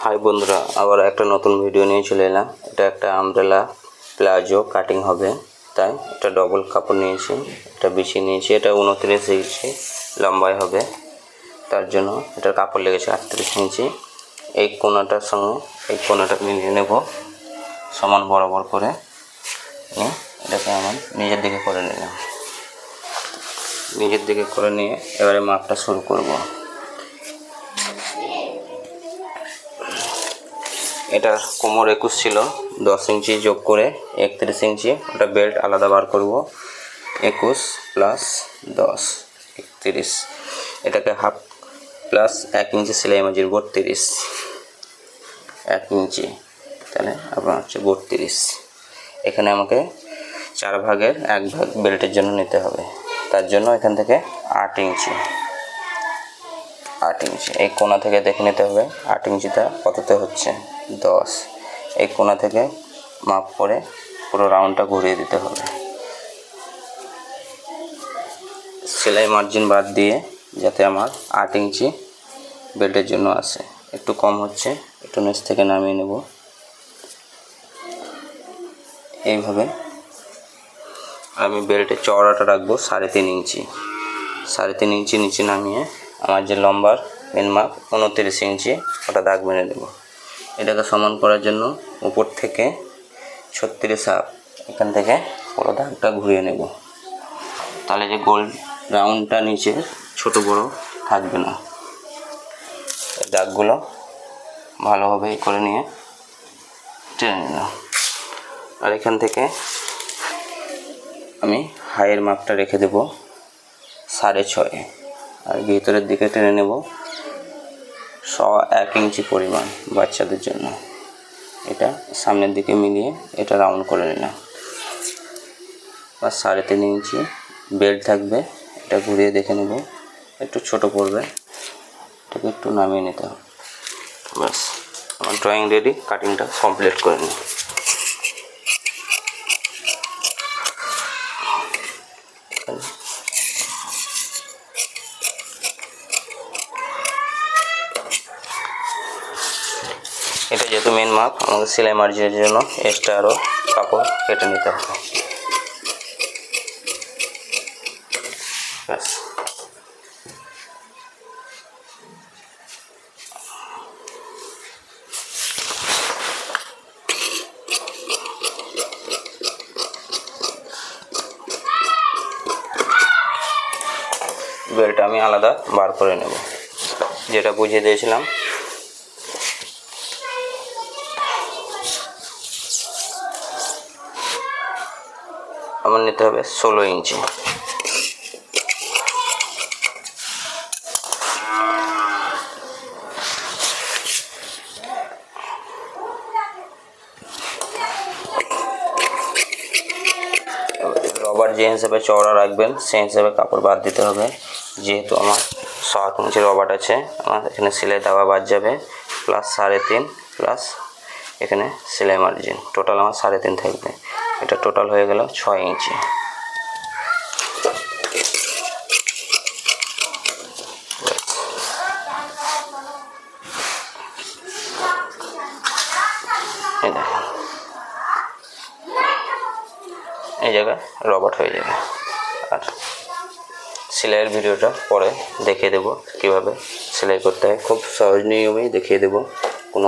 High বন্ধুরা, আবার একটা নতুন ভিডিও নিয়ে চলে এলাম। এটা একটা আমব্রেলা প্লাজো কাটিং হবে, তাই এটা ডবল কাপড় নিয়েছি, এটা বিছিয়ে নিয়েছি। এটা 29 ইঞ্চি লম্বায় হবে, তার জন্য এটার কাপড় লেগেছে 38 ইঞ্চি। এই কোনাটার সঙ্গে এই কোনাটা মিলিয়ে নেব সমান বরাবর করে। এটাকে আমার নিজের দিকে করে নিলাম। নিজের দিকে করে নিয়ে এবারে মাপটা শুরু করব। এটার কোমর 21 ছিল, 10 ইঞ্চি যোগ করে 31 ইঞ্চি। ওটা বেল্ট আলাদা বার করব। 21 প্লাস 10 31। এটাকে হাফ প্লাস 1 ইঞ্চি সেলাই মাজির 32, 1 ইঞ্চি, তাহলে আপনার হচ্ছে 32। এখানে আমাকে 4 ভাগের 1 ভাগ বেল্টের জন্য নিতে হবে, তার জন্য এখান থেকে 8 ইঞ্চি। এই কোণা থেকে দেখে নিতে হবে 8 ইঞ্চিটা কততে হচ্ছে, 10। এই কোণা থেকে মাপ করে পুরো রাউন্ডটা ঘুরিয়ে দিতে হবে। সেলাই মার্জিন বাদ দিয়ে যাতে আমার 8 ইঞ্চি বেল্টের জন্য আসে। একটু কম হচ্ছে, একটু নিচ থেকে নামিয়ে নেব। এইভাবে আমি বেল্টের চওড়াটা রাখবো 3.5 ইঞ্চি। 3.5 ইঞ্চি নিচে নামিয়ে আমার যে লম্বার মেন মাপ 29 ইঞ্চি, ওটা দাগ মেরে দেব। এটাকে সমান করার জন্য উপর থেকে 36 এখান থেকে পুরো দাগটা ঘুরিয়ে নেব, তাহলে যে গোল রাউন্ডটা নিচে ছোট বড় থাকবে না। এই দাগগুলো ভালোভাবে করে নিয়ে টেনে নিলাম। আর এখান থেকে আমি হাইয়ের মাপটা রেখে দেব 6.5, আর ভিতরের দিকে টেনে নেব 1 ইঞ্চি পরিমাণ বাচ্চাদের জন্য। এটা সামনের দিকে মিলিয়ে এটা রাউন্ড করে নিলাম। আর 3.5 ইঞ্চি বেল্ট থাকবে, এটা ঘুরিয়ে দেখে নেব, একটু ছোট পড়বে, এটাকে একটু নামিয়ে নিতে হবে। ব্যাস, আমার ড্রয়িং রেডি। কাটিংটা কমপ্লিট করে নিই। এটা যেহেতু মেন মাপ, আমাকে সেলাই মার্জিনের জন্য এক্সট্রা আরও কাপড় কেটে নিতে হবে। ব্যাস, বেল্ট আমি আলাদা বার করে নেব, যেটা বুঝিয়ে দিয়েছিলাম। আমার নিতে হবে 16 ইঞ্চি। রবার যে হিসাবে চওড়া রাখবেন সেই হিসাবে কাপড় বাদ দিতে হবে। যেহেতু আমার 7 ইঞ্চি রবার আছে, আমার এখানে সেলাই দেওয়া বাদ যাবে, প্লাস 3.5 প্লাস এখানে সেলাই মার্জিন, টোটাল আমার 3.5 থাকবে। এটা টোটাল হয়ে গেল 6 ইঞ্চি। এই জায়গায় রবার হয়ে যাবে। আর সেলাইয়ের ভিডিওটা পরে দেখিয়ে দেবো কীভাবে সেলাই করতে হয়, খুব সহজ নিয়মেই দেখিয়ে দেবো। কোনো